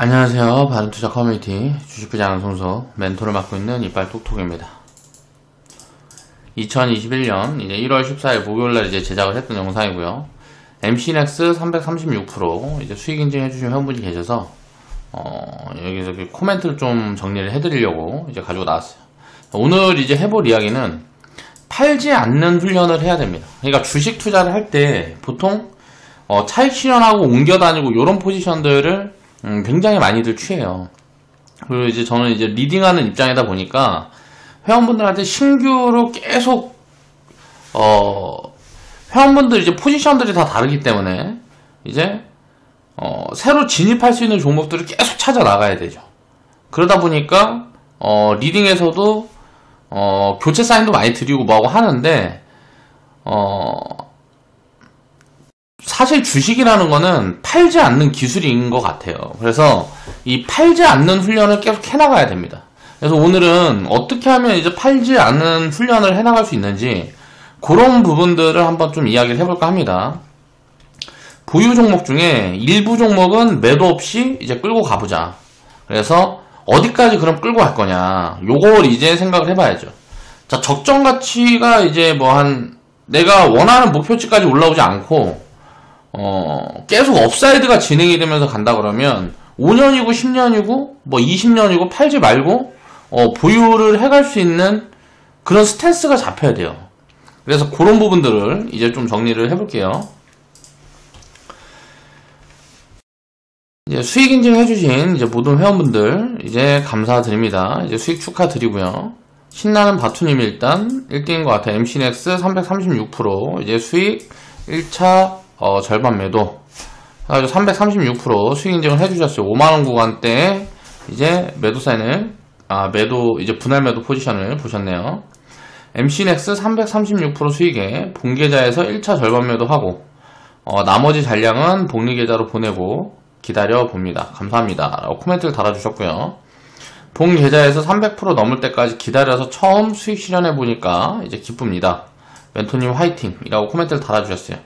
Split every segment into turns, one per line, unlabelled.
안녕하세요. 바른투자 커뮤니티 주식부장 송소 멘토를 맡고 있는 이빨 톡톡입니다. 2021년 이제 1월 14일 목요일날 이제 제작을 했던 영상이고요. MCNX 336% 이제 수익 인증해주신 회원분이 계셔서 여기서 코멘트를 좀 정리를 해드리려고 이제 가지고 나왔어요. 오늘 이제 해볼 이야기는 팔지 않는 훈련을 해야 됩니다. 그러니까 주식 투자를 할 때 보통 차익 실현하고 옮겨 다니고 이런 포지션들을 굉장히 많이들 취해요. 그리고 이제 저는 이제 리딩하는 입장이다 보니까 회원분들한테 신규로 계속 회원분들 이제 포지션들이 다 다르기 때문에 이제 새로 진입할 수 있는 종목들을 계속 찾아 나가야 되죠. 그러다 보니까 리딩에서도 교체 사인도 많이 드리고 뭐하고 하는데 사실 주식이라는 거는 팔지 않는 기술인 것 같아요. 그래서 이 팔지 않는 훈련을 계속 해나가야 됩니다. 그래서 오늘은 어떻게 하면 이제 팔지 않는 훈련을 해나갈 수 있는지 그런 부분들을 한번 좀 이야기를 해볼까 합니다. 보유 종목 중에 일부 종목은 매도 없이 이제 끌고 가보자. 그래서 어디까지 그럼 끌고 갈 거냐, 요걸 이제 생각을 해봐야죠. 자, 적정 가치가 이제 내가 원하는 목표치까지 올라오지 않고 계속 업사이드가 진행이 되면서 간다 그러면 5년이고 10년이고 뭐 20년이고 팔지 말고 보유를 해갈 수 있는 그런 스탠스가 잡혀야 돼요. 그래서 그런 부분들을 이제 좀 정리를 해볼게요. 이제 수익 인증 해주신 이제 모든 회원분들 이제 감사드립니다. 이제 수익 축하드리고요. 신나는 바투님이 일단 1등인 것 같아요. MCNX 336% 이제 수익 1차 절반 매도 해가지고 336% 수익 인증을 해주셨어요. 5만원 구간대 이제 매도 사인을 매도 이제 분할 매도 포지션을 보셨네요. MCNX 336% 수익에 본계좌에서 1차 절반 매도하고 나머지 잔량은 복리계좌로 보내고 기다려 봅니다. 감사합니다 라고 코멘트를 달아주셨고요. 본계좌에서 300% 넘을 때까지 기다려서 처음 수익 실현해 보니까 이제 기쁩니다. 멘토님 화이팅 이라고 코멘트를 달아주셨어요.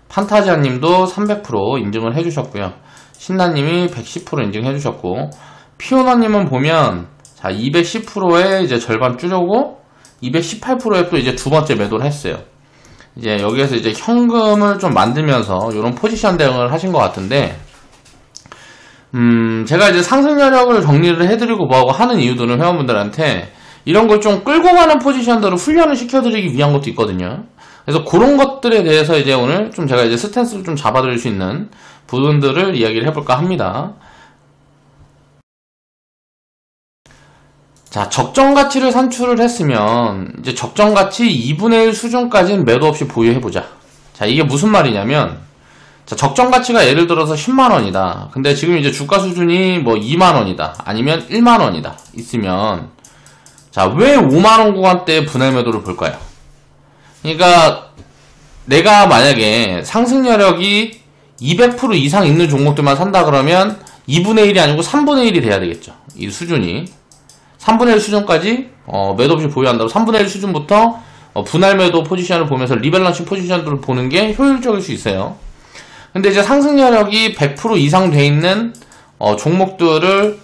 판타지아님도 300% 인증을 해주셨고요. 신나님이 110% 인증해주셨고, 피오너님은 보면, 자, 210%에 이제 절반 줄여고, 218%에 또 이제 두 번째 매도를 했어요. 이제 여기에서 이제 현금을 좀 만들면서 이런 포지션 대응을 하신 것 같은데, 제가 이제 상승 여력을 정리를 해드리고 뭐하고 하는 이유들은 회원분들한테 이런 걸 좀 끌고 가는 포지션들을 훈련을 시켜드리기 위한 것도 있거든요. 그래서 그런 것들에 대해서 이제 오늘 좀 제가 이제 스탠스를 좀 잡아드릴 수 있는 부분들을 이야기를 해볼까 합니다. 자, 적정 가치를 산출을 했으면 이제 적정 가치 2분의 1 수준까지는 매도 없이 보유해보자. 자, 이게 무슨 말이냐면, 자, 적정 가치가 예를 들어서 10만원이다. 근데 지금 이제 주가 수준이 뭐 2만원이다. 아니면 1만원이다. 있으면, 자, 왜 5만원 구간대에 분할 매도를 볼까요? 그러니까 내가 만약에 상승 여력이 200% 이상 있는 종목들만 산다 그러면 2분의 1이 아니고 3분의 1이 돼야 되겠죠. 이 수준이 3분의 1 수준까지 매도 없이 보유한다고 3분의 1 수준부터 분할 매도 포지션을 보면서 리밸런싱 포지션들을 보는 게 효율적일 수 있어요. 근데 이제 상승 여력이 100% 이상 돼 있는 종목들을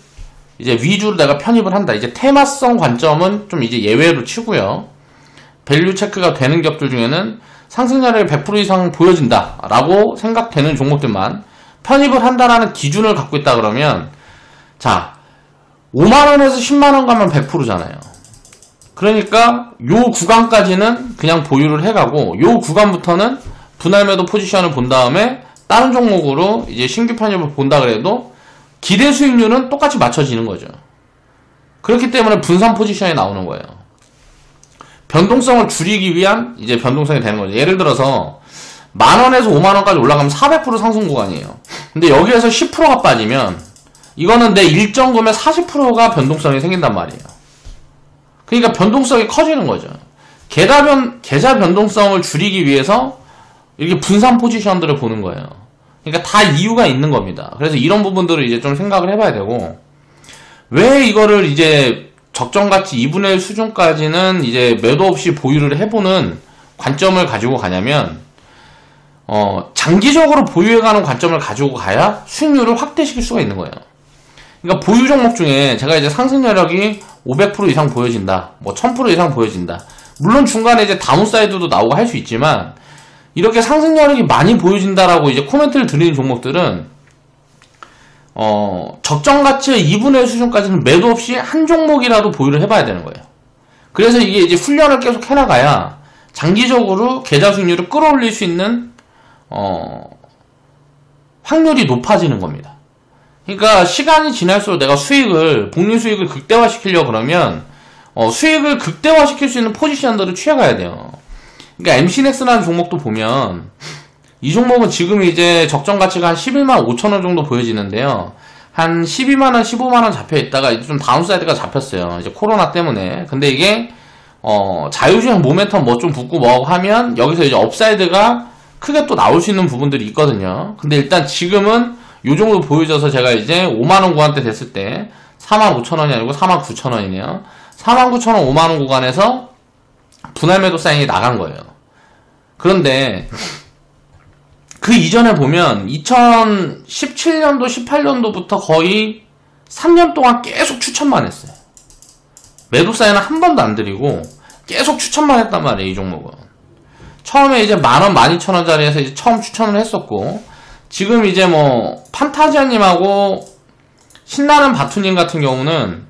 이제 위주로 내가 편입을 한다. 이제 테마성 관점은 좀 이제 예외로 치고요. 밸류 체크가 되는 격들 중에는 상승률이 100% 이상 보여진다 라고 생각되는 종목들만 편입을 한다라는 기준을 갖고 있다 그러면, 자, 5만원에서 10만원 가면 100%잖아요. 그러니까 요 구간까지는 그냥 보유를 해가고 요 구간부터는 분할 매도 포지션을 본 다음에 다른 종목으로 이제 신규 편입을 본다 그래도 기대 수익률은 똑같이 맞춰지는 거죠. 그렇기 때문에 분산 포지션이 나오는 거예요. 변동성을 줄이기 위한 이제 변동성이 되는 거죠. 예를 들어서 만원에서 5만원까지 올라가면 400% 상승 구간이에요. 근데 여기에서 10%가 빠지면 이거는 내 일정금의 40%가 변동성이 생긴단 말이에요. 그러니까 변동성이 커지는 거죠. 계좌 변동성을 줄이기 위해서 이렇게 분산 포지션들을 보는 거예요. 그러니까 다 이유가 있는 겁니다. 그래서 이런 부분들을 이제 좀 생각을 해봐야 되고, 왜 이거를 이제 적정가치 2분의 1 수준까지는 이제 매도 없이 보유를 해보는 관점을 가지고 가냐면, 장기적으로 보유해가는 관점을 가지고 가야 수익률을 확대시킬 수가 있는 거예요. 그러니까 보유 종목 중에 제가 이제 상승 여력이 500% 이상 보여진다, 뭐 1000% 이상 보여진다. 물론 중간에 이제 다운사이드도 나오고 할 수 있지만, 이렇게 상승 여력이 많이 보여진다라고 이제 코멘트를 드리는 종목들은, 적정 가치의 2분의 1 수준까지는 매도 없이 한 종목이라도 보유를 해봐야 되는 거예요. 그래서 이게 이제 훈련을 계속 해나가야 장기적으로 계좌 수익률을 끌어올릴 수 있는, 확률이 높아지는 겁니다. 그러니까 시간이 지날수록 내가 복리 수익을 극대화시키려고 그러면 수익을 극대화시킬 수 있는 포지션들을 취해가야 돼요. 그러니까 MC넥스라는 종목도 보면 이 종목은 지금 이제 적정 가치가 한 11만 5천원 정도 보여지는데요. 한 12만원, 15만원 잡혀있다가 이제 좀 다운사이드가 잡혔어요. 이제 코로나 때문에. 근데 이게 자유주행 모멘텀 뭐 좀 붙고 뭐하고 하면 여기서 이제 업사이드가 크게 또 나올 수 있는 부분들이 있거든요. 근데 일단 지금은 요 정도 보여져서 제가 이제 5만원 구간대 됐을 때 45,000원이 아니고 49,000원이네요. 49,000원 5만원 구간에서 분할 매도 사인이 나간 거예요. 그런데 그 이전에 보면 2017년도 18년도부터 거의 3년 동안 계속 추천만 했어요. 매도 사인은 한 번도 안 드리고 계속 추천만 했단 말이에요. 이 종목은 처음에 이제 만원, 12,000원짜리에서 이제 처음 추천을 했었고, 지금 이제 뭐 판타지아님하고 신나는 바투님 같은 경우는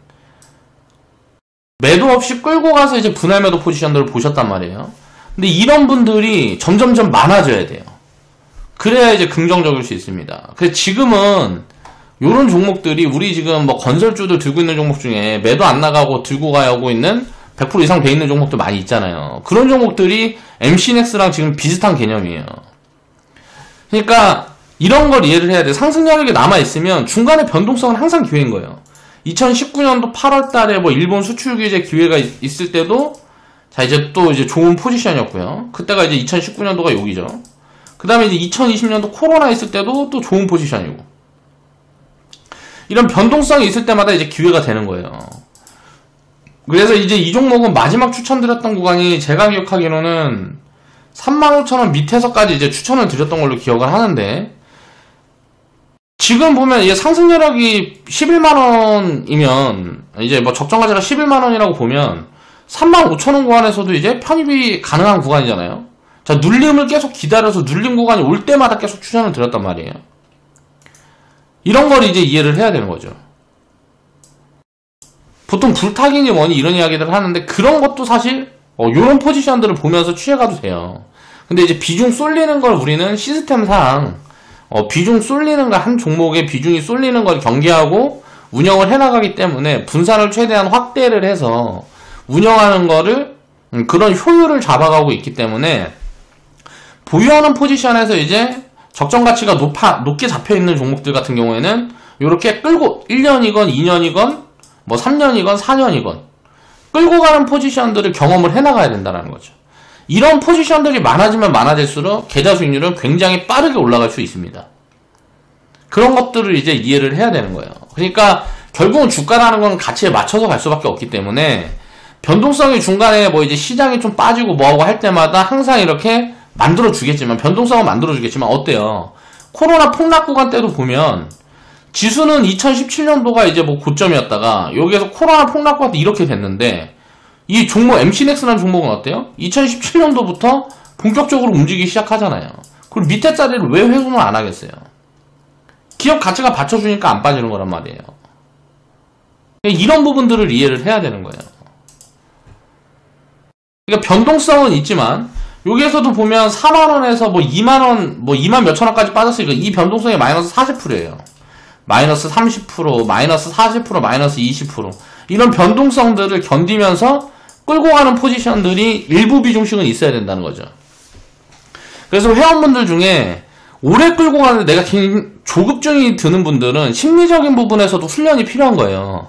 매도 없이 끌고 가서 이제 분할 매도 포지션들을 보셨단 말이에요. 근데 이런 분들이 점점점 많아져야 돼요. 그래야 이제 긍정적일 수 있습니다. 그래서 지금은 요런 종목들이 우리 지금 뭐 건설주들 들고 있는 종목 중에 매도 안 나가고 들고 가고 있는 100% 이상 돼 있는 종목도 많이 있잖아요. 그런 종목들이 MC넥스랑 지금 비슷한 개념이에요. 그러니까 이런 걸 이해를 해야 돼. 상승 여력이 남아있으면 중간에 변동성은 항상 기회인 거예요. 2019년도 8월 달에 뭐 일본 수출 규제 기회가 있을 때도 자 이제 또 이제 좋은 포지션이었고요. 그때가 이제 2019년도가 여기죠. 그 다음에 이제 2020년도 코로나 있을 때도 또 좋은 포지션이고, 이런 변동성이 있을 때마다 이제 기회가 되는 거예요. 그래서 이제 이 종목은 마지막 추천드렸던 구간이 제가 기억하기로는 35,000원 밑에서까지 이제 추천을 드렸던 걸로 기억을 하는데, 지금 보면 이게 상승 여력이 11만원이면 이제 뭐 적정 가치가 11만원이라고 보면 35,000원 구간에서도 이제 편입이 가능한 구간이잖아요. 자, 눌림을 계속 기다려서 눌림 구간이 올 때마다 계속 추천을 드렸단 말이에요. 이런 걸 이제 이해를 해야 되는 거죠. 보통 불타기니 뭐니 이런 이야기들을 하는데, 그런 것도 사실 요런 포지션들을 보면서 취해가도 돼요. 근데 이제 비중 쏠리는 걸 우리는 시스템상 비중 쏠리는 거, 한 종목의 비중이 쏠리는 걸 경계하고 운영을 해나가기 때문에 분산을 최대한 확대를 해서 운영하는 거를 그런 효율을 잡아가고 있기 때문에, 보유하는 포지션에서 이제 적정 가치가 높게 잡혀있는 종목들 같은 경우에는 이렇게 끌고 1년이건 2년이건 뭐 3년이건 4년이건 끌고 가는 포지션들을 경험을 해나가야 된다는 거죠. 이런 포지션들이 많아지면 많아질수록 계좌 수익률은 굉장히 빠르게 올라갈 수 있습니다. 그런 것들을 이제 이해를 해야 되는 거예요. 그러니까 결국은 주가라는 건 가치에 맞춰서 갈 수밖에 없기 때문에, 변동성이 중간에 뭐 이제 시장이 좀 빠지고 뭐하고 할 때마다 항상 이렇게 만들어주겠지만, 변동성은 만들어주겠지만, 어때요? 코로나 폭락 구간 때도 보면 지수는 2017년도가 이제 뭐 고점이었다가 여기에서 코로나 폭락 구간 때 이렇게 됐는데, 이 종목 MC넥스라는 종목은 어때요? 2017년도부터 본격적으로 움직이기 시작하잖아요. 그리고 밑에 자리를 왜 훼손을 안 하겠어요? 기업 가치가 받쳐주니까 안 빠지는 거란 말이에요. 이런 부분들을 이해를 해야 되는 거예요. 그러니까 변동성은 있지만, 여기에서도 보면 4만원에서 뭐 2만원, 뭐 2만 몇천원까지 빠졌으니까 이 변동성이 마이너스 40%예요. 마이너스 30%, 마이너스 40%, 마이너스 20%. 이런 변동성들을 견디면서 끌고 가는 포지션들이 일부 비중씩은 있어야 된다는 거죠. 그래서 회원분들 중에 오래 끌고 가는데 내가 조급증이 드는 분들은 심리적인 부분에서도 훈련이 필요한 거예요.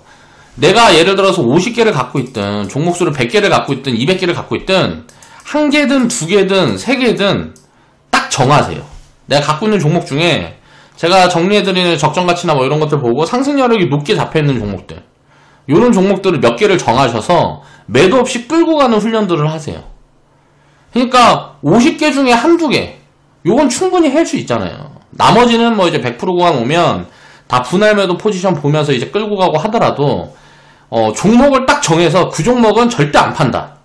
내가 예를 들어서 50개를 갖고 있든, 종목수를 100개를 갖고 있든, 200개를 갖고 있든, 1개든 2개든 3개든 딱 정하세요. 내가 갖고 있는 종목 중에 제가 정리해드리는 적정가치나 뭐 이런 것들 보고 상승여력이 높게 잡혀있는 종목들, 이런 종목들을 몇 개를 정하셔서 매도 없이 끌고 가는 훈련들을 하세요. 그러니까 50개 중에 한두 개, 요건 충분히 할 수 있잖아요. 나머지는 뭐 이제 100% 구간 오면 다 분할 매도 포지션 보면서 이제 끌고 가고 하더라도 종목을 딱 정해서 그 종목은 절대 안 판다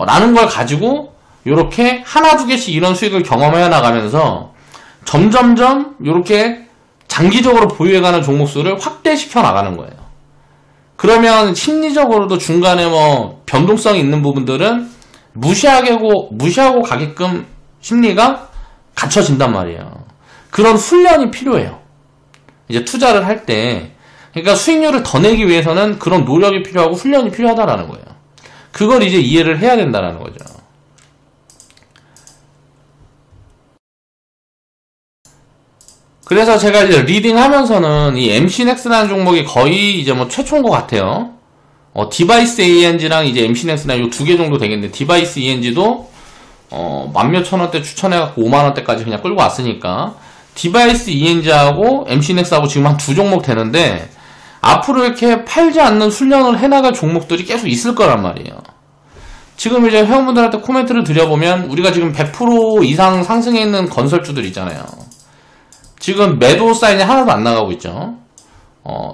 라는 걸 가지고 요렇게 하나 두 개씩 이런 수익을 경험해 나가면서 점점점 요렇게 장기적으로 보유해가는 종목 수를 확대시켜 나가는 거예요. 그러면 심리적으로도 중간에 뭐 변동성이 있는 부분들은 무시하고 가게끔 심리가 갖춰진단 말이에요. 그런 훈련이 필요해요. 이제 투자를 할 때. 그러니까 수익률을 더 내기 위해서는 그런 노력이 필요하고 훈련이 필요하다라는 거예요. 그걸 이제 이해를 해야 된다라는 거죠. 그래서 제가 이제 리딩 하면서는 이 MC넥스라는 종목이 거의 이제 뭐 최초인 것 같아요. 디바이스 ENG랑 이제 MC넥스랑 요 두 개 정도 되겠는데, 디바이스 ENG도, 만몇천원대 추천해갖고 5만원대까지 그냥 끌고 왔으니까, 디바이스 ENG하고 MC넥스하고 지금 한 두 종목 되는데, 앞으로 이렇게 팔지 않는 훈련을 해나갈 종목들이 계속 있을 거란 말이에요. 지금 이제 회원분들한테 코멘트를 드려보면, 우리가 지금 100% 이상 상승해 있는 건설주들 있잖아요. 지금 매도 사인이 하나도 안 나가고 있죠.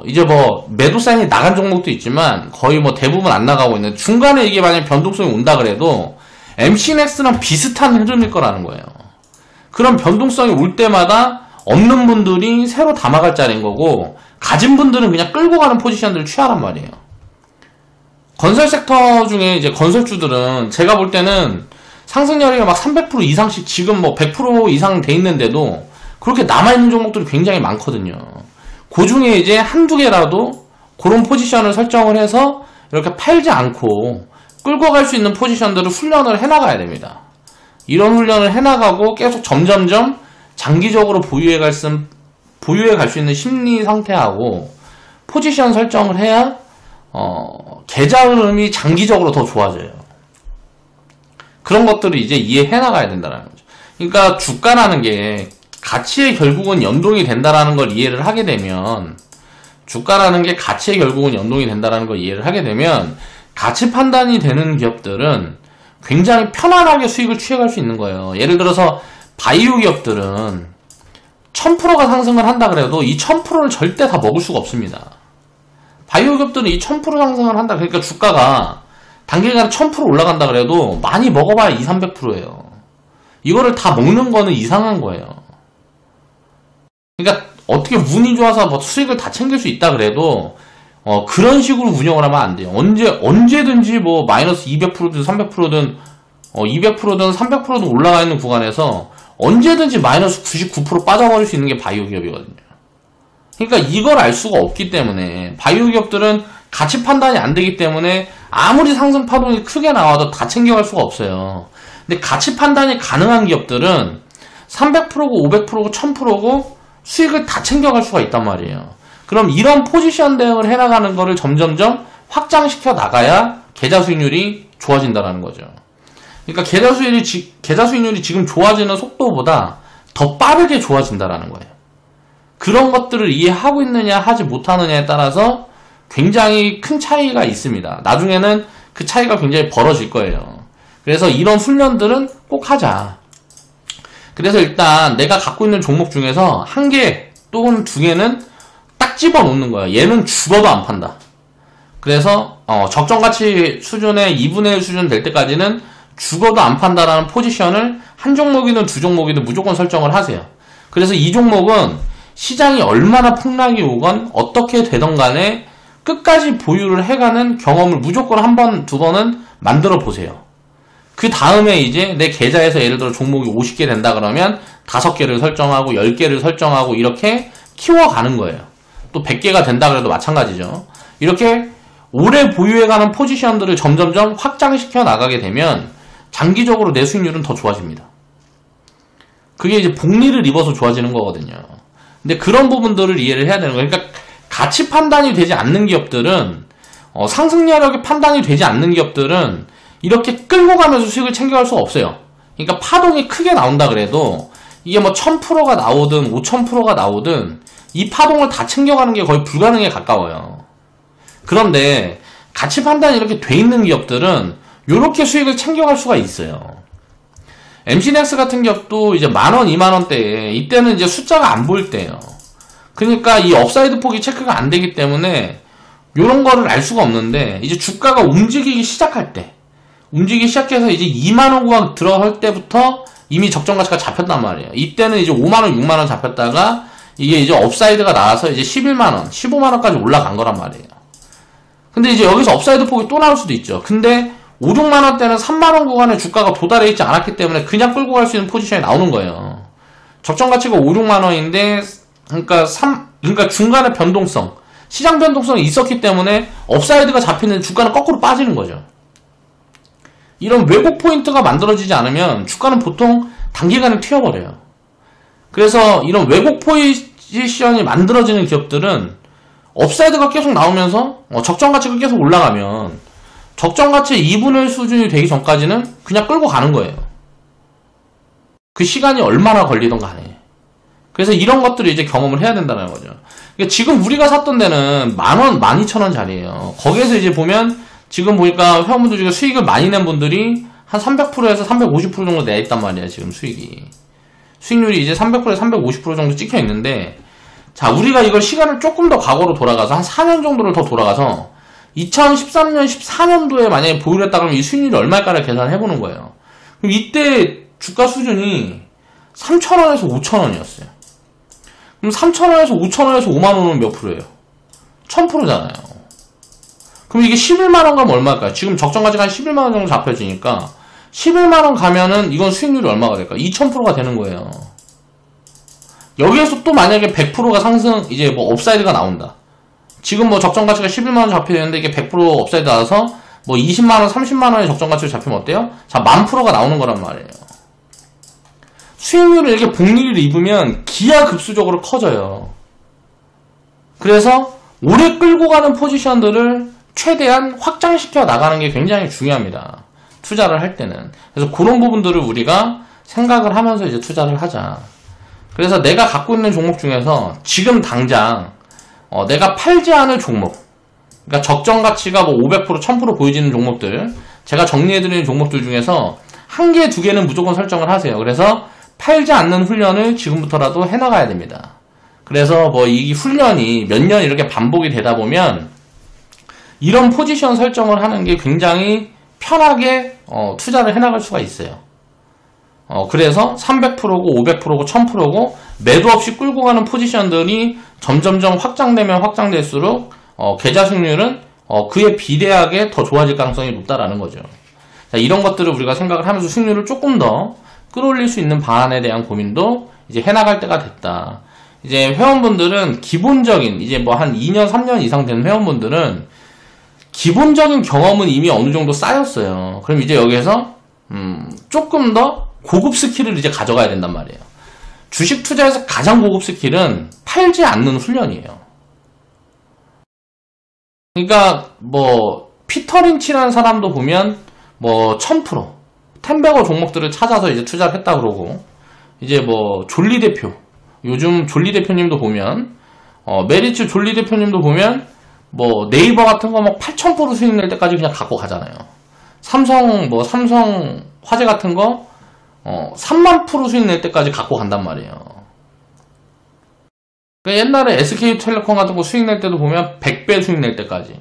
이제 뭐 매도 사인이 나간 종목도 있지만 거의 뭐 대부분 안 나가고 있는, 중간에 이게 만약에 변동성이 온다 그래도 MC넥스랑 비슷한 흐름일 거라는 거예요. 그런 변동성이 올 때마다 없는 분들이 새로 담아갈 자리인 거고, 가진 분들은 그냥 끌고 가는 포지션들을 취하란 말이에요. 건설 섹터 중에 이제 건설주들은 제가 볼 때는 상승률이 막 300% 이상씩 지금 뭐 100% 이상 돼 있는데도 그렇게 남아있는 종목들이 굉장히 많거든요. 그 중에 이제 한두 개라도 그런 포지션을 설정을 해서 이렇게 팔지 않고 끌고 갈 수 있는 포지션들을 훈련을 해나가야 됩니다. 이런 훈련을 해나가고 계속 점점점 장기적으로 보유해 갈 수 있는 심리 상태하고 포지션 설정을 해야 계좌 흐름이 장기적으로 더 좋아져요. 그런 것들을 이제 이해해 나가야 된다는 거죠. 그러니까 주가라는 게 가치에 결국은 연동이 된다라는 걸 이해를 하게 되면, 주가라는 게 가치에 결국은 연동이 된다라는 걸 이해를 하게 되면, 가치 판단이 되는 기업들은 굉장히 편안하게 수익을 취해갈 수 있는 거예요. 예를 들어서 바이오 기업들은 1000%가 상승을 한다 그래도 이 1000%를 절대 다 먹을 수가 없습니다. 바이오 기업들은 이 1000% 상승을 한다. 그러니까 주가가 단기간에 1000% 올라간다 그래도 많이 먹어봐야 200~300%예요. 이거를 다 먹는 거는 이상한 거예요. 그러니까 어떻게 운이 좋아서 뭐 수익을 다 챙길 수 있다 그래도 그런 식으로 운영을 하면 안 돼요. 언제든지 뭐 마이너스 200%든 300%든 200%든 300%든 올라가 있는 구간에서 언제든지 마이너스 99% 빠져버릴 수 있는 게 바이오 기업이거든요. 그러니까 이걸 알 수가 없기 때문에 바이오 기업들은 가치 판단이 안 되기 때문에 아무리 상승 파동이 크게 나와도 다 챙겨갈 수가 없어요. 근데 가치 판단이 가능한 기업들은 300%고 500%고 1000%고 수익을 다 챙겨갈 수가 있단 말이에요. 그럼 이런 포지션 대응을 해나가는 거를 점점점 확장시켜 나가야 계좌 수익률이 좋아진다는 거죠. 그러니까 계좌 수익률이 지금 좋아지는 속도보다 더 빠르게 좋아진다는 거예요. 그런 것들을 이해하고 있느냐 하지 못하느냐에 따라서 굉장히 큰 차이가 있습니다. 나중에는 그 차이가 굉장히 벌어질 거예요. 그래서 이런 훈련들은 꼭 하자. 그래서 일단 내가 갖고 있는 종목 중에서 한 개 또는 두 개는 딱 집어놓는 거야. 얘는 죽어도 안 판다. 그래서 적정가치 수준의 2분의 1 수준 될 때까지는 죽어도 안 판다라는 포지션을 한 종목이든 두 종목이든 무조건 설정을 하세요. 그래서 이 종목은 시장이 얼마나 폭락이 오건 어떻게 되던 간에 끝까지 보유를 해가는 경험을 무조건 한 번, 두 번은 만들어 보세요. 그 다음에 이제 내 계좌에서 예를 들어 종목이 50개 된다 그러면 5개를 설정하고 10개를 설정하고 이렇게 키워가는 거예요. 또 100개가 된다 그래도 마찬가지죠. 이렇게 오래 보유해가는 포지션들을 점점점 확장시켜 나가게 되면 장기적으로 내 수익률은 더 좋아집니다. 그게 이제 복리를 입어서 좋아지는 거거든요. 근데 그런 부분들을 이해를 해야 되는 거예요. 그러니까 가치 판단이 되지 않는 기업들은 상승력이 판단이 되지 않는 기업들은 이렇게 끌고 가면서 수익을 챙겨갈 수가 없어요. 그러니까 파동이 크게 나온다 그래도 이게 뭐 1000%가 나오든 5000%가 나오든 이 파동을 다 챙겨가는 게 거의 불가능에 가까워요. 그런데 가치 판단이 이렇게 돼 있는 기업들은 이렇게 수익을 챙겨갈 수가 있어요. MC넥스 같은 기업도 이제 10,000원, 20,000원대에 이때는 이제 숫자가 안 보일 때예요. 그러니까 이 업사이드 폭이 체크가 안 되기 때문에 요런 거를 알 수가 없는데, 이제 주가가 움직이기 시작할 때, 움직이기 시작해서 이제 2만원 구간 들어갈 때부터 이미 적정 가치가 잡혔단 말이에요. 이때는 이제 5만원, 6만원 잡혔다가 이게 이제 업사이드가 나와서 이제 11만원, 15만원까지 올라간 거란 말이에요. 근데 이제 여기서 업사이드 폭이 또 나올 수도 있죠. 근데 5, 6만원 때는 3만원 구간에 주가가 도달해 있지 않았기 때문에 그냥 끌고 갈 수 있는 포지션이 나오는 거예요. 적정 가치가 5, 6만원인데, 그러니까 중간에 변동성, 시장 변동성이 있었기 때문에 업사이드가 잡히는 주가는 거꾸로 빠지는 거죠. 이런 왜곡 포인트가 만들어지지 않으면 주가는 보통 단기간에 튀어버려요. 그래서 이런 왜곡 포지션이 만들어지는 기업들은 업사이드가 계속 나오면서 적정 가치가 계속 올라가면 적정 가치의 2분의 1 수준이 되기 전까지는 그냥 끌고 가는 거예요. 그 시간이 얼마나 걸리던 간에. 그래서 이런 것들을 이제 경험을 해야 된다는 거죠. 그러니까 지금 우리가 샀던 데는 10,000원, 12,000원 자리예요. 거기에서 이제 보면 지금 보니까 회원분들 중에 수익을 많이 낸 분들이 한 300%에서 350% 정도 내 있단 말이에요. 지금 수익이. 수익률이 이제 300%에서 350% 정도 찍혀 있는데, 자, 우리가 이걸 시간을 조금 더 과거로 돌아가서 한 4년 정도를 더 돌아가서 2013년, 14년도에 만약에 보유를 했다 그러면 이 수익률이 얼마일까를 계산을 해보는 거예요. 그럼 이때 주가 수준이 3,000원에서 5,000원이었어요. 그럼 3,000원에서 5,000원에서 5만원은 몇 프로예요? 1000%잖아요. 그럼 이게 11만원 가면 얼마일까요? 지금 적정 가치가 한 11만원 정도 잡혀지니까 11만원 가면은 이건 수익률이 얼마가 될까요? 2000%가 되는 거예요. 여기에서 또 만약에 100%가 상승, 이제 뭐 업사이드가 나온다. 지금 뭐 적정 가치가 11만원 잡혀있는데 이게 100% 업사이드 나와서 뭐 20만원, 30만원의 적정 가치로 잡히면 어때요? 자, 10,000%가 나오는 거란 말이에요. 수익률을 이렇게 복리를 입으면 기하급수적으로 커져요. 그래서 오래 끌고 가는 포지션들을 최대한 확장시켜 나가는 게 굉장히 중요합니다. 투자를 할 때는. 그래서 그런 부분들을 우리가 생각을 하면서 이제 투자를 하자. 그래서 내가 갖고 있는 종목 중에서 지금 당장 내가 팔지 않을 종목, 그러니까 적정 가치가 뭐 500%, 1000% 보여지는 종목들, 제가 정리해드리는 종목들 중에서 한 개, 두 개는 무조건 설정을 하세요. 그래서 팔지 않는 훈련을 지금부터라도 해나가야 됩니다. 그래서 뭐 이 훈련이 몇 년 이렇게 반복이 되다 보면 이런 포지션 설정을 하는 게 굉장히 편하게 투자를 해나갈 수가 있어요. 그래서 300%고 500%고 1000%고 매도 없이 끌고 가는 포지션들이 점점점 확장되면 확장될수록 계좌 수익률은 그에 비례하게 더 좋아질 가능성이 높다라는 거죠. 자, 이런 것들을 우리가 생각을 하면서 수익률을 조금 더 끌어올릴 수 있는 방안에 대한 고민도 이제 해나갈 때가 됐다. 이제 회원분들은 기본적인, 이제 뭐 한 2년, 3년 이상 된 회원분들은 기본적인 경험은 이미 어느 정도 쌓였어요. 그럼 이제 여기에서 조금 더 고급 스킬을 이제 가져가야 된단 말이에요. 주식 투자에서 가장 고급 스킬은 팔지 않는 훈련이에요. 그러니까 뭐 피터 린치라는 사람도 보면 뭐 1000% 텐베거 종목들을 찾아서 이제 투자를 했다 그러고, 이제 뭐 졸리 대표, 요즘 졸리 대표님도 보면 메리츠 졸리 대표님도 보면 뭐 네이버 같은 거 막 8000% 수익 낼 때까지 그냥 갖고 가잖아요. 삼성 화재 같은 거 3만% 수익 낼 때까지 갖고 간단 말이에요. 그러니까 옛날에 SK텔레콤 같은 거 수익 낼 때도 보면 100배 수익 낼 때까지,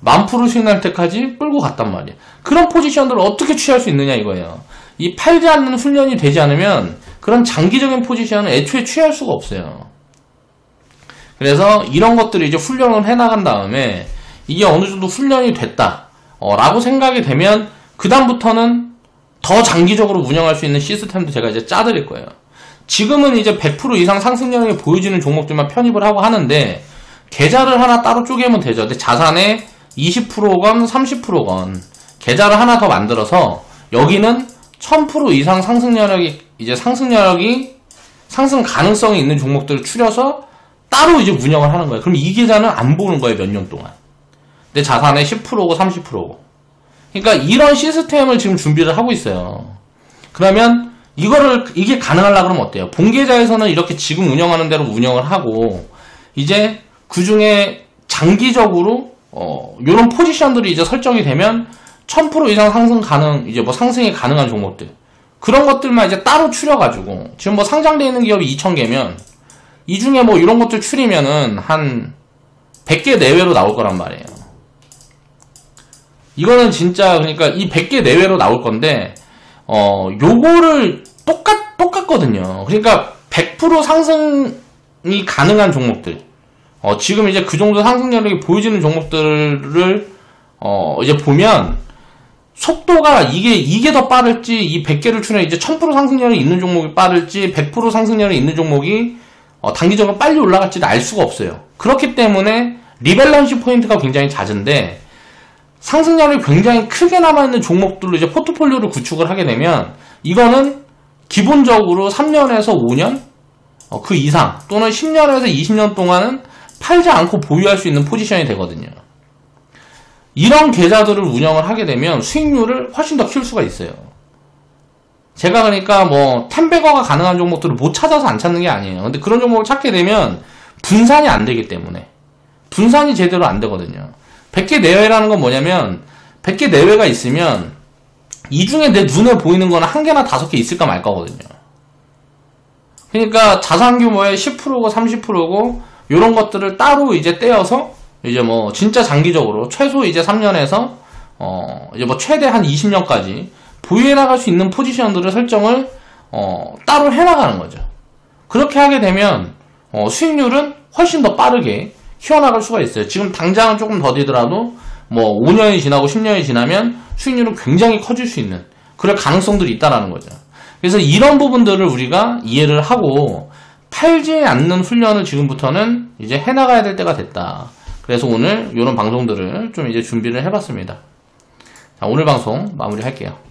10,000% 수익 낼 때까지 끌고 갔단 말이에요. 그런 포지션들을 어떻게 취할 수 있느냐 이거예요. 이 팔지 않는 훈련이 되지 않으면 그런 장기적인 포지션은 애초에 취할 수가 없어요. 그래서 이런 것들을 이제 훈련을 해나간 다음에 이게 어느 정도 훈련이 됐다 라고 생각이 되면 그 다음부터는 더 장기적으로 운영할 수 있는 시스템도 제가 이제 짜드릴 거예요. 지금은 이제 100% 이상 상승률이 보여지는 종목들만 편입을 하고 하는데, 계좌를 하나 따로 쪼개면 되죠. 근데 자산의 20%건 30%건 계좌를 하나 더 만들어서 여기는 1000% 이상 상승 가능성이 있는 종목들을 추려서 따로 이제 운영을 하는 거예요. 그럼 이 계좌는 안 보는 거예요, 몇 년 동안. 내 자산의 10%고 30%고. 그러니까 이런 시스템을 지금 준비를 하고 있어요. 그러면 이게 가능하려고 그러면 어때요? 본계좌에서는 이렇게 지금 운영하는 대로 운영을 하고, 이제 그 중에 장기적으로 요런 포지션들이 이제 설정이 되면 1000% 이상 상승 가능, 이제 뭐 상승이 가능한 종목들, 그런 것들만 이제 따로 추려가지고, 지금 뭐 상장되어 있는 기업이 2000개면 이 중에 뭐 이런 것들 추리면은 한 100개 내외로 나올 거란 말이에요. 이거는 진짜 그러니까 이 100개 내외로 나올 건데 요거를 똑같거든요. 그러니까 100% 상승이 가능한 종목들, 지금 이제 그 정도 상승력이 보여지는 종목들을 이제 보면 속도가 이게 더 빠를지, 이 100개를 추려 이제 1000% 상승률이 있는 종목이 빠를지 100% 상승률이 있는 종목이 단기적으로 빨리 올라갈지를 알 수가 없어요. 그렇기 때문에 리밸런시 포인트가 굉장히 낮은데 상승률이 굉장히 크게 남아있는 종목들로 이제 포트폴리오를 구축을 하게 되면 이거는 기본적으로 3년에서 5년 그 이상 또는 10년에서 20년 동안은 팔지 않고 보유할 수 있는 포지션이 되거든요. 이런 계좌들을 운영을 하게 되면 수익률을 훨씬 더 키울 수가 있어요. 제가 그러니까 뭐 텐베거가 가능한 종목들을 못 찾아서 안 찾는 게 아니에요. 근데 그런 종목을 찾게 되면 분산이 안 되기 때문에, 분산이 제대로 안 되거든요. 100개 내외라는 건 뭐냐면 100개 내외가 있으면 이 중에 내 눈에 보이는 거는 1개나 5개 있을까 말까거든요. 그러니까 자산 규모의 10%고 30%고 요런 것들을 따로 이제 떼어서 이제 뭐 진짜 장기적으로 최소 이제 3년에서 이제 뭐 최대 한 20년까지 보유해 나갈 수 있는 포지션들을 설정을 따로 해 나가는 거죠. 그렇게 하게 되면 수익률은 훨씬 더 빠르게 키워나갈 수가 있어요. 지금 당장은 조금 더디더라도 뭐 5년이 지나고 10년이 지나면 수익률은 굉장히 커질 수 있는 그럴 가능성들이 있다라는 거죠. 그래서 이런 부분들을 우리가 이해를 하고 팔지 않는 훈련을 지금부터는 이제 해나가야 될 때가 됐다. 그래서 오늘 이런 방송들을 좀 이제 준비를 해봤습니다. 자, 오늘 방송 마무리할게요.